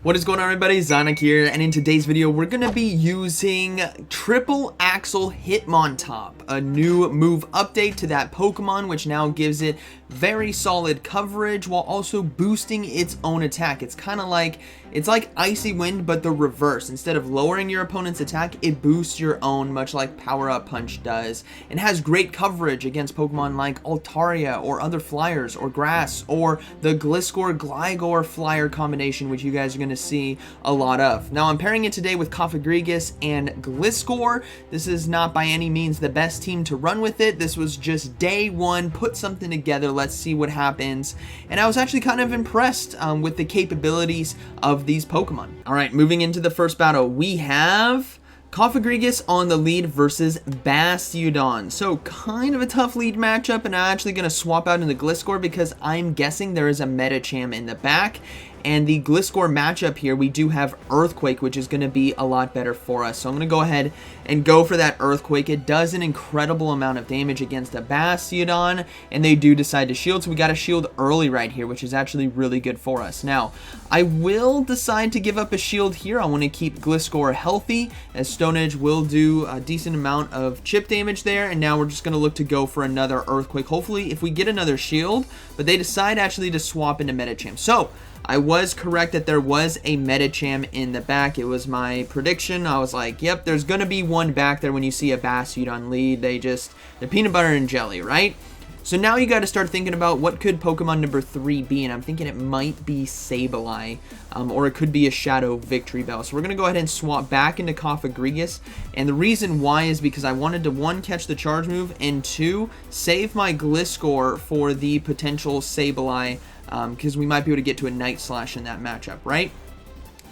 What is going on, everybody? ZyoniK here, and in today's video we're going to be using Triple Axel Hitmontop, a new move update to that Pokemon, which now gives it very solid coverage while also boosting its own attack. It's like Icy Wind, but the reverse. Instead of lowering your opponent's attack, it boosts your own, much like Power Up Punch does, and has great coverage against Pokemon like Altaria or other flyers or grass or the Gligar flyer combination, which you guys are going to see a lot of. Now I'm pairing it today with Cofagrigus and Gligar. This is not by any means the best team to run with it. This was just day one, put something together, let's see what happens. And I was actually kind of impressed with the capabilities of these Pokemon. Alright, moving into the first battle, we have Cofagrigus on the lead versus Bastiodon. So kind of a tough lead matchup, and I'm actually going to swap out into Gligar because I'm guessing there is a Medicham in the back. And the Gligar matchup here, we do have Earthquake, which is going to be a lot better for us. So I'm going to go ahead and go for that Earthquake. It does an incredible amount of damage against a Bastiodon, and they do decide to shield. So we got a shield early right here, which is actually really good for us. Now, I will decide to give up a shield here. I want to keep Gligar healthy, as Stone Edge will do a decent amount of chip damage there. And now we're just going to look to go for another Earthquake. Hopefully, if we get another shield, but they decide actually to swap into Medicham. So I was correct that there was a Medicham in the back. It was my prediction. I was like, yep, there's going to be one back there when you see a Bastiodon lead. They're peanut butter and jelly, right? So now you got to start thinking about what could Pokemon number 3 be, and I'm thinking it might be Sableye, or it could be a Shadow Victory Bell. So we're going to go ahead and swap back into Cofagrigus, and the reason why is because I wanted to, 1, catch the charge move, and 2, save my Gligar for the potential Sableye, because we might be able to get to a Night Slash in that matchup, right?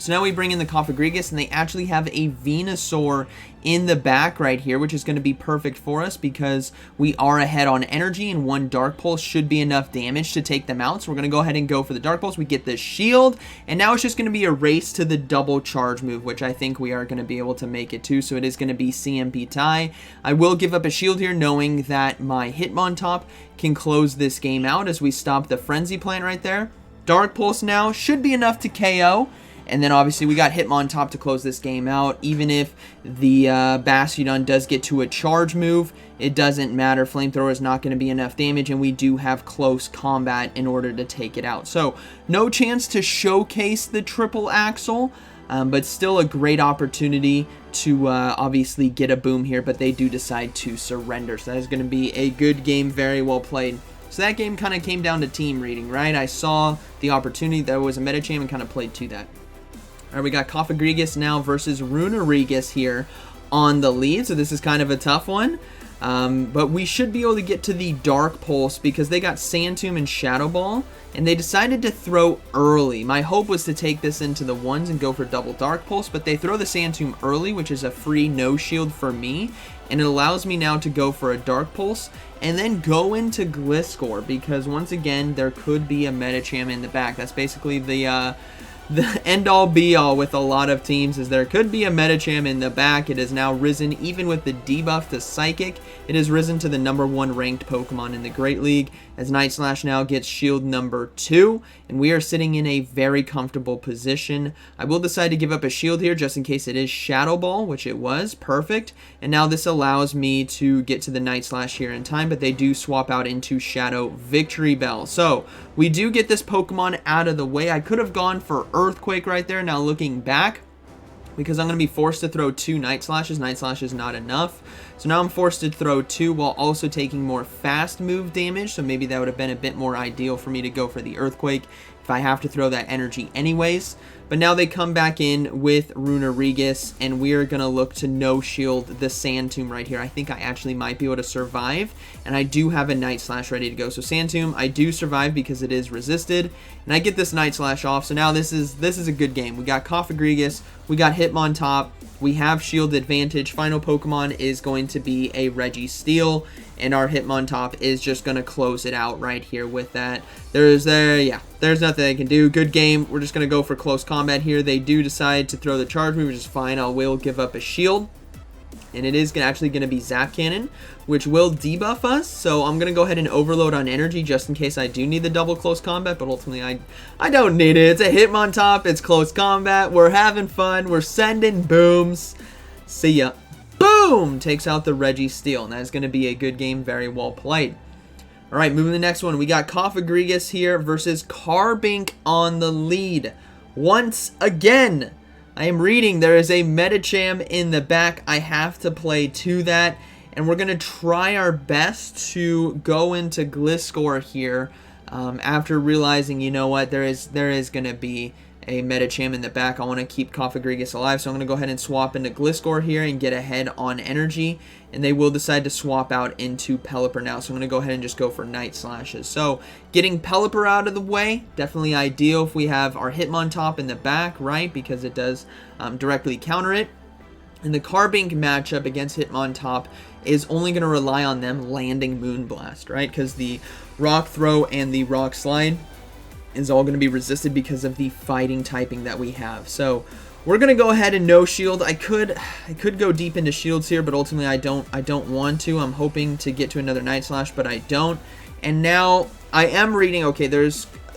So now we bring in the Cofagrigus, and they actually have a Venusaur in the back right here, which is going to be perfect for us because we are ahead on energy, and 1 Dark Pulse should be enough damage to take them out. So we're going to go ahead and go for the Dark Pulse. We get the shield, and now it's just going to be a race to the double charge move, which I think we are going to be able to make it to. So it is going to be CMP tie. I will give up a shield here, knowing that my Hitmontop can close this game out as we stop the Frenzy Plant right there. Dark Pulse now should be enough to KO. And then obviously we got Hitmontop to close this game out. Even if the Bastiodon does get to a charge move, it doesn't matter. Flamethrower is not going to be enough damage, and we do have close combat in order to take it out. So no chance to showcase the Triple Axel, but still a great opportunity to obviously get a boom here, but they do decide to surrender. So that is going to be a good game, very well played. So that game kind of came down to team reading, right? I saw the opportunity, there was a Medicham, and kind of played to that. Alright, we got Cofagrigus now versus Runerigus here on the lead, so this is kind of a tough one. But we should be able to get to the Dark Pulse because they got Sand Tomb and Shadow Ball, and they decided to throw early. My hope was to take this into the ones and go for double Dark Pulse, but they throw the Sand Tomb early, which is a free no shield for me, and it allows me now to go for a Dark Pulse and then go into Gligar because once again there could be a Medicham in the back. That's basically the end-all be-all with a lot of teams, is there could be a Medicham in the back. It has now risen, even with the debuff to Psychic, it has risen to the #1 ranked Pokemon in the Great League, as Night Slash now gets shield number 2, and we are sitting in a very comfortable position. I will decide to give up a shield here just in case it is Shadow Ball, which it was, perfect, and now this allows me to get to the Night Slash here in time, but they do swap out into Shadow Victory Bell. So we do get this Pokemon out of the way. I could have gone for Earthquake right there, now looking back, because I'm going to be forced to throw 2 Night Slashes. Night Slash is not enough. So now I'm forced to throw 2 while also taking more fast move damage. So maybe that would have been a bit more ideal for me to go for the Earthquake if I have to throw that energy anyways. But now they come back in with Runerigus, and we're going to look to no-shield the Sand Tomb right here. I think I actually might be able to survive, and I do have a Night Slash ready to go. So Sand Tomb, I do survive because it is resisted, and I get this Night Slash off. So now this is a good game. We got Cofagrigus, we got Hitmontop, we have shield advantage. Final Pokemon is going to be a Registeel, and our Hitmontop is just going to close it out right here with that. There's nothing they can do. Good game. We're just going to go for close combat here. They do decide to throw the charge move, which is fine. I will give up a shield. And it is actually going to be Zap Cannon, which will debuff us. So I'm going to go ahead and overload on energy just in case I do need the double close combat. But ultimately, I don't need it. It's a Hitmontop. It's close combat. We're having fun. We're sending booms. See ya. Boom! Takes out the Registeel. And that is going to be a good game. Very well played. All right, moving to the next one. We got Cofagrigus here versus Carbink on the lead. Once again, I am reading there is a Medicham in the back. I have to play to that, and we're going to try our best to go into Gliscor here after realizing, you know what, there is going to be a Medicham in the back. I want to keep Cofagrigus alive, so I'm going to go ahead and swap into Gliscor here and get ahead on energy, and they will decide to swap out into Pelipper now, so I'm going to go ahead and just go for Night Slashes. So getting Pelipper out of the way, definitely ideal if we have our Hitmontop in the back, right, because it does directly counter it. And the Carbink matchup against Hitmontop is only going to rely on them landing Moonblast, right, because the Rock Throw and the Rock Slide is all going to be resisted because of the fighting typing that we have. So we're going to go ahead and no shield. I could go deep into shields here, but ultimately I don't want to. I'm hoping to get to another Night Slash, but I don't. And now I am reading, okay,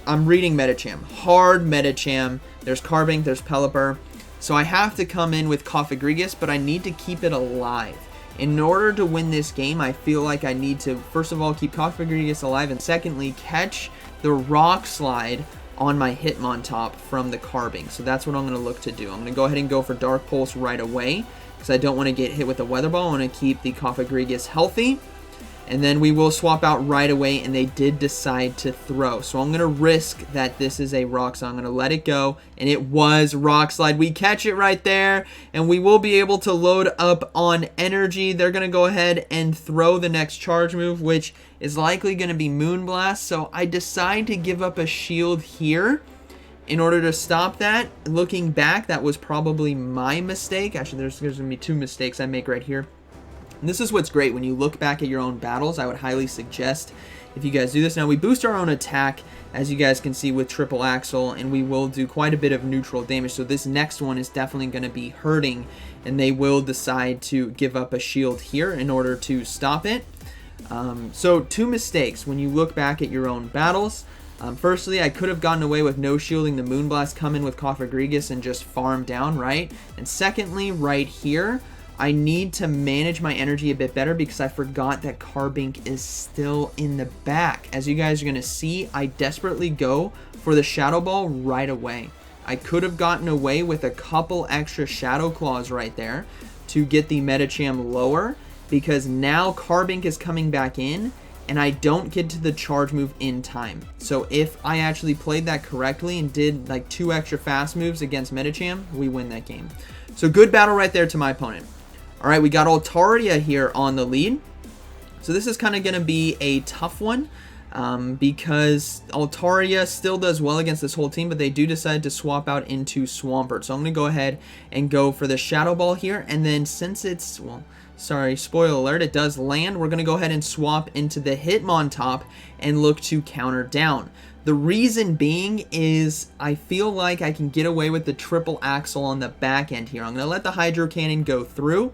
I'm reading Medicham. Hard Medicham. There's Carbink, there's Pelipper. So I have to come in with Cofagrigus, but I need to keep it alive. In order to win this game, I feel like I need to, first of all, keep Cofagrigus alive, and secondly, catch the Rock Slide on my Hitmontop from the Carbink. So that's what I'm going to look to do. I'm going to go ahead and go for Dark Pulse right away because I don't want to get hit with the Weather Ball. I want to keep the Cofagrigus healthy. And then we will swap out right away, and they did decide to throw. So I'm going to risk that this is a Rock Slide. I'm going to let it go, and it was Rock Slide. We catch it right there, and we will be able to load up on energy. They're going to go ahead and throw the next charge move, which is likely going to be Moonblast. So I decide to give up a shield here in order to stop that. Looking back, that was probably my mistake. Actually, there's going to be two mistakes I make right here. And this is what's great when you look back at your own battles. I would highly suggest if you guys do this. Now we boost our own attack, as you guys can see with Triple Axel, and we will do quite a bit of neutral damage. So this next one is definitely going to be hurting, and they will decide to give up a shield here in order to stop it. So two mistakes when you look back at your own battles. Firstly, I could have gotten away with no shielding the Moonblast, come in with Cofagrigus and just farm down, right? And secondly, right here, I need to manage my energy a bit better because I forgot that Carbink is still in the back. As you guys are going to see, I desperately go for the Shadow Ball right away. I could have gotten away with a couple extra Shadow Claws right there to get the Medicham lower because now Carbink is coming back in and I don't get to the charge move in time. So if I actually played that correctly and did like 2 extra fast moves against Medicham, we win that game. So good battle right there to my opponent. All right, we got Altaria here on the lead. So this is kind of going to be a tough one because Altaria still does well against this whole team, but they do decide to swap out into Swampert. So I'm going to go ahead and go for the Shadow Ball here. And then since it's, well, sorry, spoiler alert, it does land, we're going to go ahead and swap into the Hitmontop and look to counter down. The reason being is I feel like I can get away with the Triple Axel on the back end here. I'm going to let the Hydro Cannon go through.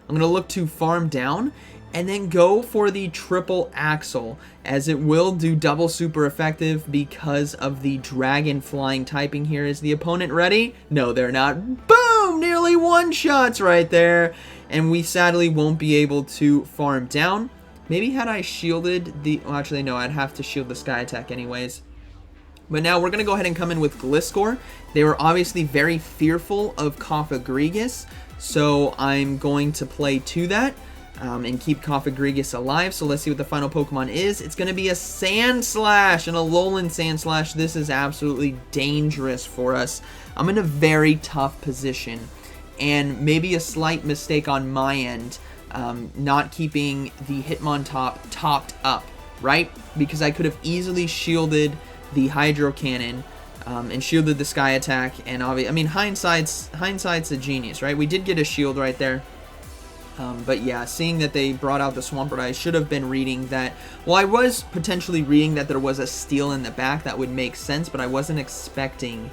I'm going to look to farm down and then go for the Triple Axel, as it will do double super effective because of the Dragon Flying typing here. Is the opponent ready? No, they're not. Boom! Nearly one-shots right there. And we sadly won't be able to farm down. Maybe had I shielded the... Well, actually, no, I'd have to shield the Sky Attack anyways. But now we're going to go ahead and come in with Gliscor. They were obviously very fearful of Cofagrigus, so I'm going to play to that and keep Cofagrigus alive. So let's see what the final Pokemon is. It's going to be a Sand Slash and a Alolan Sand Slash. This is absolutely dangerous for us. I'm in a very tough position, and maybe a slight mistake on my end, not keeping the Hitmontop topped up, right? Because I could have easily shielded the Hydro Cannon and shielded the Sky Attack, and obviously, I mean, hindsight's a genius, right? We did get a shield right there, but yeah, seeing that they brought out the Swampert, I should have been reading that. Well, I was potentially reading that there was a steal in the back. That would make sense, but I wasn't expecting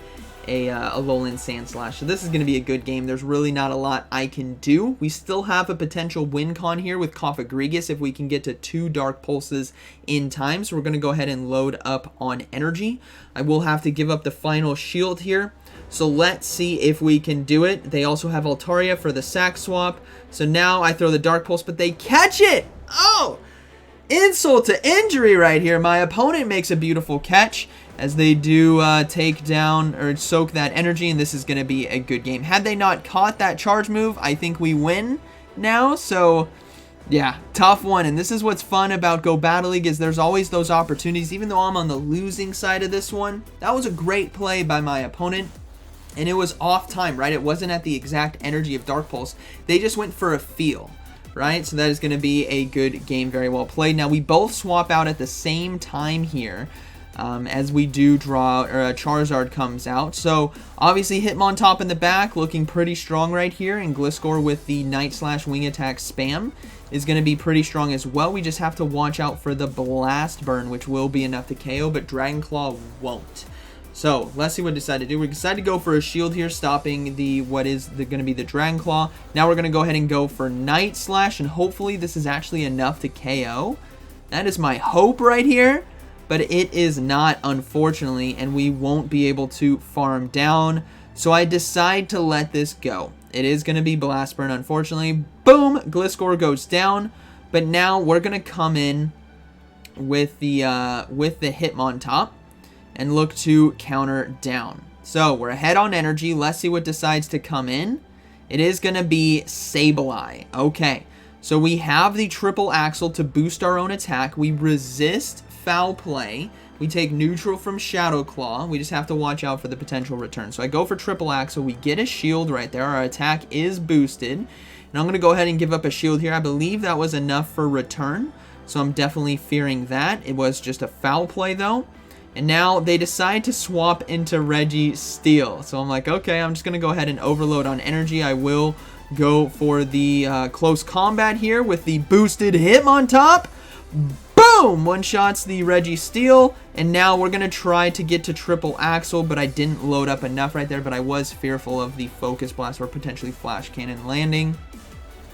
a Alolan Sandslash. So this is going to be a good game. There's really not a lot I can do. We still have a potential win con here with Cofagrigus if we can get to 2 Dark Pulses in time. So we're going to go ahead and load up on energy. I will have to give up the final shield here. So let's see if we can do it. They also have Altaria for the sack swap. So now I throw the Dark Pulse, but they catch it! Oh! Insult to injury right here. My opponent makes a beautiful catch as they do take down or soak that energy, and this is going to be a good game. Had they not caught that charge move, I think we win now. So yeah, tough one. And this is what's fun about Go Battle League, is there's always those opportunities. Even though I'm on the losing side of this one, that was a great play by my opponent. And it was off time, right? It wasn't at the exact energy of Dark Pulse. They just went for a feel, right? So that is going to be a good game, very well played. Now we both swap out at the same time here as we do draw, or Charizard comes out. So obviously Hitmontop in the back looking pretty strong right here, and Gliscor with the Night Slash Wing Attack spam is going to be pretty strong as well. We just have to watch out for the Blast Burn, which will be enough to KO, but Dragon Claw won't. So let's see what we decide to do. We decided to go for a shield here, stopping the what is going to be the Dragon Claw. Now we're going to go ahead and go for Night Slash, and hopefully this is actually enough to KO. That is my hope right here, but it is not, unfortunately, and we won't be able to farm down. So I decide to let this go. It is going to be Blast Burn, unfortunately. Boom! Gliscor goes down, but now we're going to come in with the Hitmontop and look to counter down. So we're ahead on energy. Let's see what decides to come in. It is going to be Sableye. Okay, so we have the Triple Axel to boost our own attack. We resist Foul Play. We take neutral from Shadow Claw. We just have to watch out for the potential return. So I go for Triple Axel. We get a shield right there. Our attack is boosted. And I'm going to go ahead and give up a shield here. I believe that was enough for return. So I'm definitely fearing that. It was just a Foul Play though. And now they decide to swap into Registeel. So I'm like, okay, I'm just going to go ahead and overload on energy. I will go for the close combat here with the boosted Hitmontop. Boom! One-shots the Registeel. And now we're going to try to get to Triple Axel, but I didn't load up enough right there. But I was fearful of the Focus Blast or potentially Flash Cannon landing.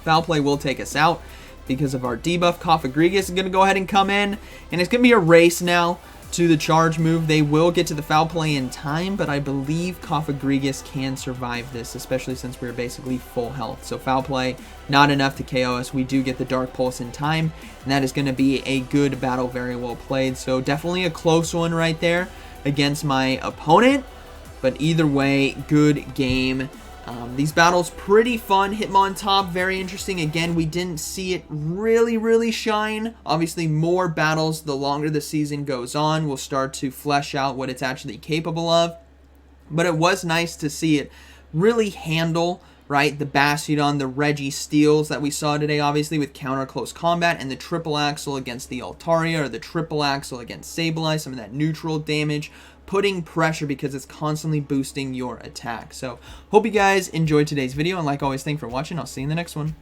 Foul Play will take us out because of our debuff. Cofagrigus is going to go ahead and come in. And it's going to be a race now to the charge move. They will get to the Foul Play in time, but I believe Cofagrigus can survive this, especially since we're basically full health. So Foul Play, not enough to KO us. We do get the Dark Pulse in time, and that is going to be a good battle, very well played. So definitely a close one right there against my opponent, but either way, good game. These battles pretty fun. Hitmontop, very interesting. Again, we didn't see it really shine. Obviously, more battles the longer the season goes on will start to flesh out what it's actually capable of. But it was nice to see it really handle, right, the Bastiodon, the Registeels that we saw today, obviously, with counter close combat, and the Triple Axel against the Altaria, or the Triple Axel against Sableye, some of that neutral damage, putting pressure because it's constantly boosting your attack. So, hope you guys enjoyed today's video, and like always, thanks for watching. I'll see you in the next one.